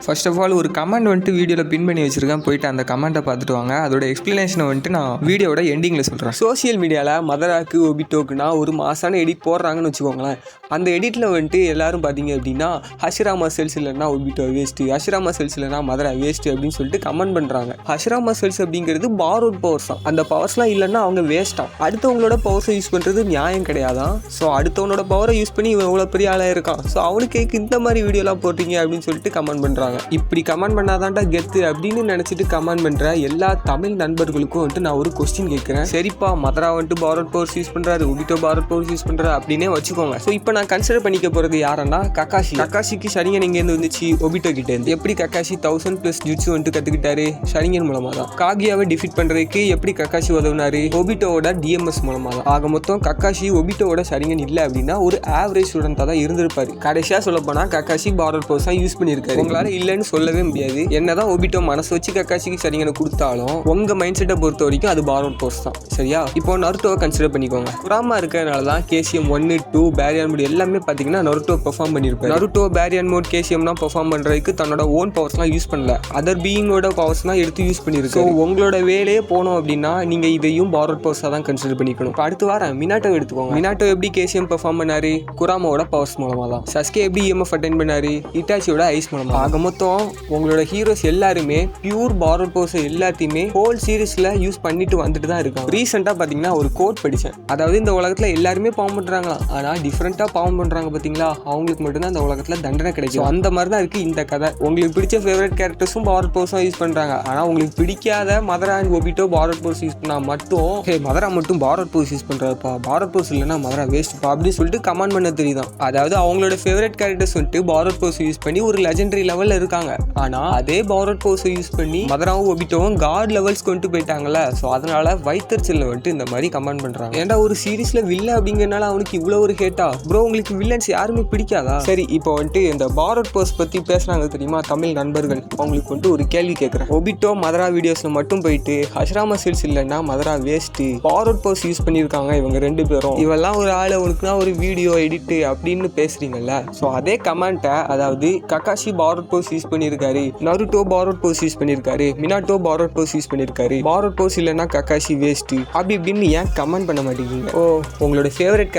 First of all ஒரு comment வந்துட்டு வீடியோவில் பின் பண்ணி வச்சிருக்கேன், போயிட்டு அந்த கமெண்ட்டை பார்த்துட்டு வாங்க. அதோட எக்ஸ்ப்ளனேஷனை வந்துட்டு நான் வீடியோட எண்டிங்கில் சொல்கிறேன். சோசியல் மீடியாவில் மதராக்கு ஒபிட்டோக்குனா ஒரு மாசான எடிட் போடுறாங்கன்னு வச்சுக்கோங்களேன். அந்த எடிட்டில் வந்துட்டு எல்லாரும் பார்த்தீங்க அப்படின்னா ஹஷிராமா செல்ஸ் இல்லைன்னா ஒபிட்டோ வேஸ்ட்டு, ஹஷிராமா செல்ஸ் இல்லைனா மதரா வேஸ்ட்டு அப்படின்னு சொல்லிட்டு கமெண்ட் பண்ணுறாங்க. ஹஷிராமா செல்ஸ் அப்படிங்கிறது பாரோட் பவர்ஸ் தான். அந்த பவர்ஸ்லாம் இல்லைன்னா அவங்க வேஸ்ட்டாக. அடுத்தவங்களோட பவர்ஸை யூஸ் பண்ணுறது நியாயம் கிடையாதான். ஸோ அடுத்தவனோட பவரை யூஸ் பண்ணி இவன் எவ்வளோ பெரிய ஆளாக இருக்கான், ஸோ அவனுக்கு இந்த மாதிரி வீடியோலாம் போடுறீங்க அப்படின்னு சொல்லிட்டு கமெண்ட் பண்ணுறாங்க. இப்படி கமெண்ட் பண்ணாதான்டா கெத்து அப்படின்னு நினச்சிட்டு கமெண்ட் பண்ணுற எல்லா தமிழ் நண்பர்களுக்கும் வந்துட்டு நான் ஒரு கொஸ்டின் கேட்குறேன். சரிப்பா, மதரா வந்துட்டு பாரோட் பவர்ஸ் யூஸ் பண்ணுறாரு, ஒபிட்டோ பாரோட் பவர்ஸ் யூஸ் பண்ணுறாரு அப்படின்னே வச்சுக்கோங்க. ஸோ இப்போ நான் கன்சிடர் பண்ணிக்க போகிறது யாரன்னா கக்காஷி. கக்காஷிக்கு ஷரிங்கன் எங்கேருந்து வந்துச்சு? ஒபிட்டோ கிட்டேருந்து. எப்படி கக்காஷி 1000+ ஜுட்ஸு வந்துட்டு கற்றுக்கிட்டாரு? ஷரிங்கன் மூலமாக தான். காகியாவை டிஃபீட் பண்ணுறதுக்கு எப்படி கக்காஷி உதவுனாரு? ஒபிட்டோவோட டிஎம்எஸ் மூலமாக தான். ஆக மொத்தம் கக்காஷி ஒபிட்டோவோட ஷரிங்கன் இல்லை அப்படின்னா ஒரு ஆவரேஜ் ஸ்டூடெண்ட்டாக தான் இருந்திருப்பாரு. கடைசியாக சொல்ல போனால் கக்காஷி பாரோட் பவர்ஸ் தான் யூஸ் பண்ணியிருக்காரு. உங்களால் இல்லைன்னு சொல்லவே முடியாது. என்னதான் ஒபிட்டோ மனசு வச்சு கக்காஷிக்கு ஷரிங்கனை கொடுத்தாலும் உங்கள் மைண்ட் செட்டை பொறுத்த வரைக்கும் அது பாரோட் பவர்ஸ் தான். சரியா? இப்போ நருட்டோவை கன்சிடர் பண்ணிக்கோங்க. குராமா இருக்கிறதுனால தான் கேசிஎம் 1, 2 பேரியன் மோட் எல்லாமே பார்த்தீங்கன்னா நருட்டோ பெர்ஃபார்ம் பண்ணியிருப்பாரு. நருட்டோ பேரியன் மோட் கேசிஎம்லாம் பெர்ஃபார்ம் பண்ணுறதுக்கு தன்னோட ஓன் பவர்ஸ்லாம் யூஸ் பண்ணல, அதர் பீயிங்கோட பவர்ஸ்லாம் எடுத்து யூஸ் பண்ணியிருக்கு. ஸோ உங்களோட வேலையே போனோம் அப்படின்னா நீங்கள் இதையும் பாரோட் பவர்ஸாக தான் கன்சிடர் பண்ணிக்கணும். இப்போ அடுத்து வாரம் மினாட்டோ எடுத்துக்கோங்க. மினாட்டோ எப்படி கேசிஎம் பெர்ஃபார்ம் பண்ணாரு? குராமாவோட பவர்ஸ் மூலமாக தான். சஸ்கே எப்படி இஎம்எஃப் அட்டென்ட் பண்ணாரு? இட்டாச்சியோட ஐஸ் மூலமாக. ஆக மொத்தம் உங்களோட ஹீரோஸ் எல்லாருமே பியூர் பாரோட் பவர்ஸ் எல்லாத்தையுமே ஹோல் சீரீஸ்ல யூஸ் பண்ணிட்டு வந்துட்டு தான் இருக்காங்க. ரீசெண்டாக பார்த்தீங்கன்னா ஒரு கோட் படித்தேன். அதாவது இந்த உலகத்தில் எல்லாருமே பாவம் பண்ணுறாங்களா, ஆனால் டிஃப்ரெண்ட்டாக பாவம் பண்ணுறாங்க பார்த்தீங்களா, அவங்களுக்கு மட்டும்தான் இந்த உலகத்தில் தண்டனை கிடைக்கும். அந்த மாதிரி தான் இருக்குது இந்த கதை. உங்களுக்கு பிடிச்ச ஃபேவரட் கேரக்டர்ஸும் பாரோட் பவர்ஸும் யூஸ் பண்ணுறாங்க, ஆனால் உங்களுக்கு பிடிக்காத Madara and Obito borrowed powers use பண்ணால் மட்டும் மதரா மட்டும் பாரோட் பவர்ஸ் யூஸ் பண்ணுறாருப்பா, பாரோட் பவர்ஸ் இல்லைன்னா மதரா வேஸ்ட்ப்பா அப்படின்னு சொல்லிட்டு கமெண்ட் பண்ண தெரியுதான். அதாவது அவங்களோட ஃபேவரட் கேரக்டர்ஸ் வந்துட்டு பாரோட் பவர்ஸ் யூஸ் பண்ணி ஒரு லெஜெண்டரி லெவலில் இருக்காங்க, ஆனால் அதே பாரோட் பவர்ஸை யூஸ் பண்ணி மதராவும் ஒபிட்டோவும் காட் லெவல்ஸ் கொண்டு போயிட்டாங்கல்ல. ஸோ அதனால வைத்தறிச்சலில் வந்துட்டு இந்த மாதிரி கமெண்ட் பண்ணுறாங்க. ஏன்டா ஒரு சீரீஸில் வில்ல அப்படிங்கிறனால அவனுக்கு இவ்வளோ ஒரு ஹேட்டா? ப்ரோ உங்களுக்கு வில்லன்ஸ் யாருமே பிடிக்காதா? சரி, இப்போ வந்துட்டு இந்த பாரோட் பவர்ஸ் பற்றி பேசுகிறாங்க தெரியுமா தமிழ் நண்பர்கள், அவங்களுக்கு வந்துட்டு ஒரு கேள்வி கேட்குறேன். ஒபிட்டோ மதரா வீடியோஸில் மட்டும் போயிட்டு ஹஷிராமா செல்ஸ் இல்லைன்னா மதரா வேஸ்ட்டு, பாரோட் பவர்ஸ் யூஸ் பண்ணியிருக்காங்க இவங்க 2 பேரும், இவெல்லாம் ஒரு ஆள் உனக்குனா ஒரு வீடியோ எடிட்டு அப்படின்னு பேசுறீங்கல்ல. ஸோ அதே கமெண்ட்டை, அதாவது கக்காஷி பாரோட் பவர்ஸ் யூஸ் பண்ணியிருக்காரு, நருட்டோ பாரோட் பவர்ஸ் யூஸ் பண்ணியிருக்காரு, மினாட்டோ பாரோட் பவர்ஸ் யூஸ் பண்ணியிருக்காரு, பாரோட் பவர்ஸ் இல்லைன்னா கக்காஷி வேஸ்ட்டு அப்படி இப்படின்னு ஏன் கமெண்ட் பண்ண மாட்டேங்கிறீங்க? ஓ, உங்களோட ஃபேவரட்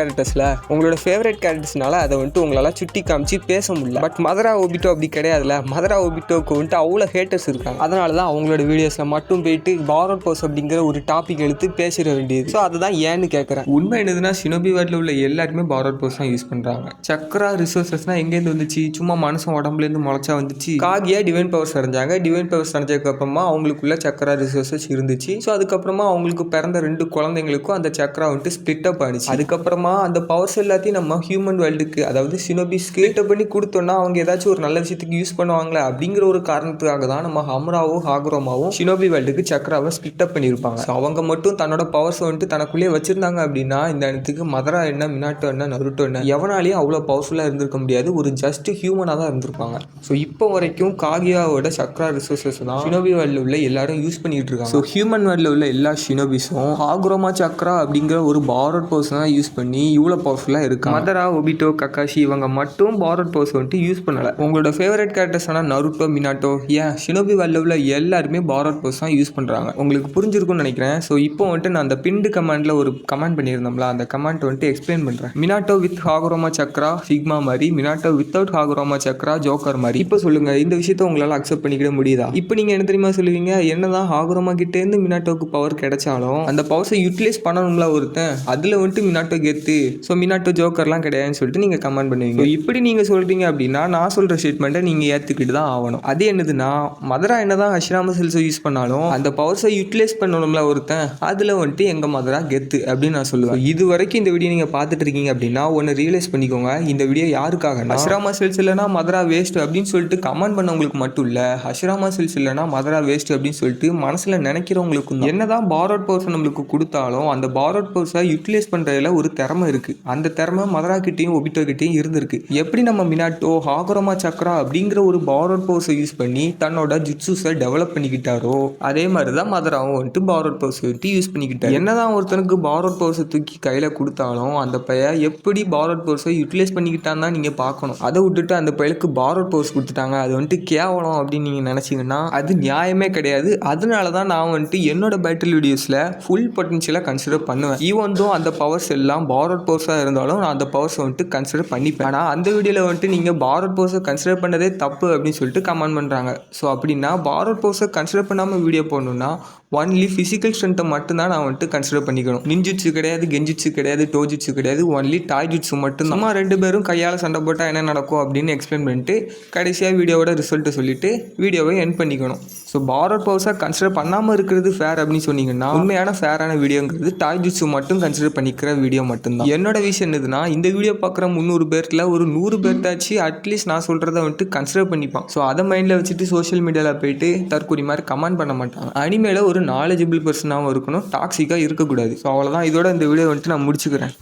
கேரக்டர்ஸ்னால அதை வந்துட்டு உங்களால் சுட்டி காமிச்சு பேச முடியல. பட் மதரா ஒபிட்டோ அப்படி கிடையாதுல்ல. மதரா ஒபிட்டோக்கு வந்துட்டு அவ்வளோ ஹேட்டர்ஸ் இருக்காங்க. அதனால தான் அவங்களோட வீடியோஸில் மட்டும் போயிட்டு பாரோட் பவர்ஸ் அப்படிங்கிற ஒரு டாபிக் எடுத்து பேசிட வேண்டியது. ஸோ அதுதான் ஏன்னு கேட்குறேன். உண்மை என்னதுன்னா ஷினோபி வேர்ல்டில் உள்ள எல்லாருமே பாரோட் பவர்ஸ் தான் யூஸ் பண்ணுறாங்க. சக்ரா ரிசோர்ஸஸ்னால் எங்கேருந்து வந்துச்சு? சும்மா மனுஷன் உடம்புலேருந்து முளைச்சா வந்துச்சு. காகியா டிவைன் பவர்ஸ் அடைஞ்சாங்க. டிவைன் பவர்ஸ் அடைஞ்சதுக்கு அப்புறமா அவங்களுக்குள்ள சக்ரா ரிசோர்ஸஸ் இருந்துச்சு. ஸோ அதுக்கப்புறமா அவங்களுக்கு பிறந்த 2 குழந்தைங்களுக்கும் அந்த சக்ரா வந்துட்டு ஸ்பிளிட் அப் ஆனிச்சு. அதுக்கப்புறமா அந்த பவர்ஸ் எல்லாத்தையும் நம்ம ஹியூமன் வேர்ல்டுக்கு, அதாவது ஷினோபிஸ்க்கு ஸ்பிளிட் அப் பண்ணி கொடுத்தோம்னா அவங்க ஏதாச்சும் ஒரு நல்ல விஷயத்துக்கு யூஸ் பண்ணுவாங்களே அப்படிங்கிற ஒரு காரணத்துக்காக தான் நம்ம ஹம்ராவும் ஹாகுரோமாவும் ஷினோபி வேர்ல்டுக்கு சக்ராவை ஸ்பிளிட் அப் பண்ணியிருப்பாங்க. ஸோ அவங்க மட்டும் தன்னோட பவர்ஸ் வந்துட்டு தனக்குள்ளேயே வச்சிருந்தாங்க அப்படின்னா இந்த இடத்துக்கு மதரா என்ன, மினாட்டோ என்ன, நருட்டோ என்ன, எவனாலேயும் அவ்வளோ பவர்ஃபுல்லாக இருந்திருக்க முடியாது. ஒரு ஜஸ்ட் ஹியூமனாக தான் இருந்திருப்பாங்க. ஸோ இப்போ வரைக்கும் காகியாவோட சக்ரா ரிசோர்ஸஸ் தான் ஷினோபி வேர்ல்டில் உள்ள எல்லாரும் யூஸ் பண்ணிட்டு இருக்காங்க. ஸோ ஹியூமன் வேர்ல்டில் உள்ள எல்லா ஷினோபிஸும் ஹாகுரோமா சக்ரா அப்படிங்கிற ஒரு பாரோட் பவர்ஸ் தான் யூஸ் பண்ணி இவ்வளோ பவர்ஃபுல்லாக இருக்கு. மதரா, ஒபிட்டோ, கக்காஷி இவங்க மட்டும் பாரோட் பவர்ஸ் வந்துட்டு யூஸ் பண்ணல. உங்களோட ஃபேவரட் கேரக்டர்ஸ் ஆனால் நருட்டோ, மினாட்டோ, ஏன் ஷினோபி வேர்ல்டில் உள்ள எல்லாருமே பாரோட் பவர்ஸ் தான் யூஸ் பண்ணுறாங்க. உங்களுக்கு புரிஞ்சிருக்கும்னு நினைக்கிறேன். ஸோ இப்போ வந்துட்டு நான் அந்த பிண்டு கமெண்ட்ல ஒரு கமெண்ட் பண்ணியிருந்தோம்ல, அந்த கமெண்ட் வந்துட்டு எக்ஸ்பிளைன் பண்ணுறேன். மினாட்டோ வித் ஹாகுரோமா சக்ரா சிக்மா மாதிரி, மினாட்டோ வித்தவுட் ஹாகுரோமா சக்ரா ஜோக்கர் மாதிரி. இப்போ சொல்லுங்க, இந்த விஷயத்தை உங்களால் அக்செப்ட் பண்ணிக்கிட முடியுதா? இப்போ நீங்கள் என்ன தெரியுமா சொல்லுவீங்க? என்னதான் ஹாகுரோமா கிட்டேருந்து மினாட்டோக்கு பவர் கிடைச்சாலும் அந்த பவர்ஸை யூட்டிலைஸ் பண்ணணும்ல ஒருத்தன், அதில் வந்துட்டு மினாட்டோ கெத்து, ஸோ மினாட்டோ ஜோக்கர்லாம் கிடையாதுன்னு சொல்லிட்டு நீங்கள் கமெண்ட் பண்ணுவீங்க. இப்படி நீங்கள் சொல்கிறீங்க அப்படின்னா நான் சொல்கிற ஸ்டேட்மெண்ட்டை நீங்கள் ஏற்றுக்கிட்டு தான் ஆகணும். அது என்னதுன்னா, மதரா என்னதான் ஹஷிராமா செல்ஸை யூஸ் பண்ணாலும் அந்த பவர்ஸை யூட்டிலைஸ் பண்ணணும்ல ஒருத்தன், அதில் வந்துட்டு எங்கள் மதரா கெத்து அப்படின்னு நான் சொல்லுவேன். இது வரைக்கும் இந்த வீடியோ நீங்கள் பார்த்துட்டு இருக்கீங்க அப்படின்னா ஒன்று ரியலைஸ் பண்ணிக்கோங்க, இந்த வீடியோ யாருக்காக ஹஷிராமா செல்ஸ் இல்லைனா மதரா வேஸ்ட் அப்படின்னு சொல்லிட்டு கமெண்ட் பண்ணவங்களுக்கு மட்டும் இல்லை, ஹஷிராமா செல்ஸ் இல்லைனா மதரா வேஸ்ட் அப்படின்னு சொல்லிட்டு மனசில் நினைக்கிறவங்களுக்கும். என்னதான் பாரோட் பவர்ஸ் நம்மளுக்கு கொடுத்தாலும் அந்த பாரோட் பவர்ஸை யூட்டிலைஸ் பண்ணுறதுல ஒரு திறமை இருக்குது. அந்த திறமை மதரா கிட்டையும் ஒபிட்டோ கிட்டையும் இருந்திருக்கு. எப்படி நம்ம மினாட்டோ ஹாகுரோமா சக்ரா அப்படிங்கிற ஒரு பாரோட் பவர்ஸை யூஸ் பண்ணி தன்னோட ஜுட்ஸுஸை டெவலப் பண்ணிக்கிட்டாரோ அதே மாதிரி தான் மதராவும் வந்துட்டு பாரோட் பவர்ஸ் வந்துட்டு யூஸ் பண்ணிக்கிட்டாரு. என்னதான் ஒருத்தனுக்கு பாரோட் பவர்ஸை தூக்கி கையில் கொடுத்தாலும் அந்த பையன் எப்படி பாரோட் பவர்ஸை யூட்டிலைஸ் பண்ணிக்கிட்டான்னு தான் நீங்கள் பார்க்கணும். அதை விட்டுட்டு அந்த பையலுக்கு பாரோட் பவர்ஸ் கொடுத்துட்டாங்க மாட்டாங்க, அது வந்துட்டு கேவலம் அப்படின்னு நீங்கள் நினச்சிங்கன்னா அது நியாயமே கிடையாது. அதனால தான் நான் வந்துட்டு என்னோட பேட்டில் வீடியோஸில் ஃபுல் பொட்டன்ஷியலாக கன்சிடர் பண்ணுவேன். ஈவன் தோ அந்த பவர்ஸ் எல்லாம் பாரோட் பவர்ஸாக இருந்தாலும் நான் அந்த பவர்ஸை வந்துட்டு கன்சிடர் பண்ணிப்பேன். ஆனால் அந்த வீடியோவில் வந்துட்டு நீங்கள் பாரோட் பவர்ஸை கன்சிடர் பண்ணதே தப்பு அப்படின்னு சொல்லிட்டு கமெண்ட் பண்ணுறாங்க. ஸோ அப்படின்னா பாரோட் பவர்ஸை கன்சிடர் பண்ணாமல் வீடியோ போடணுன்னா ஒன்லி ஃபிசிக்கல் ஸ்ட்ரென்த்தை மட்டும்தான் நான் வந்துட்டு கன்சிடர் பண்ணிக்கணும். நிஞ்சிட்சு கிடையாது, கெஞ்சிட்சு கிடையாது, டோஜிட்சு கிடையாது, ஒன்லி டாய்ஜிட்சு மட்டும். சும்மா 2 பேரும் கையால் சண்டை போட்டால் என்ன நடக்கும் அப்படின்னு எக்ஸ்பிளைன் பண்ணிட்டு கடைசியாக வீடியோவோட ரிசல்ட்டை சொல்லிவிட்டு வீடியோவை எண்ட் பண்ணிக்கணும். ஸோ பாரோட் பவர்ஸை கன்சிடர் பண்ணாமல் இருக்கிறது ஃபேர் அப்படின்னு சொன்னீங்கன்னா உண்மையான ஃபேரான வீடியோங்கிறது டாய்ஜிட்சு மட்டும் கன்சிடர் பண்ணிக்கிற வீடியோ மட்டும்தான். என்னோட விஷயம் என்னதுன்னா, இந்த வீடியோ பார்க்குற 300 பேர்த்தில் ஒரு 100 பேர்த்தாச்சு அட்லீஸ்ட் நான் சொல்கிறத வந்துட்டு கன்சிடர் பண்ணிப்பான். ஸோ அதை மைண்டில் வச்சுட்டு சோஷியல் மீடியாவில் போயிட்டு தற்கொலை மாதிரி கமெண்ட் பண்ண மாட்டாங்க. அனிமேல ஒரு நாலேஜபிள் பர்சனாகவும் இருக்கணும், டாக்ஸிக்காக இருக்கக்கூடாது. ஸோ அவ்வளோதான். இதோட இந்த வீடியோ வந்துட்டு நான் முடிச்சுக்கிறேன்.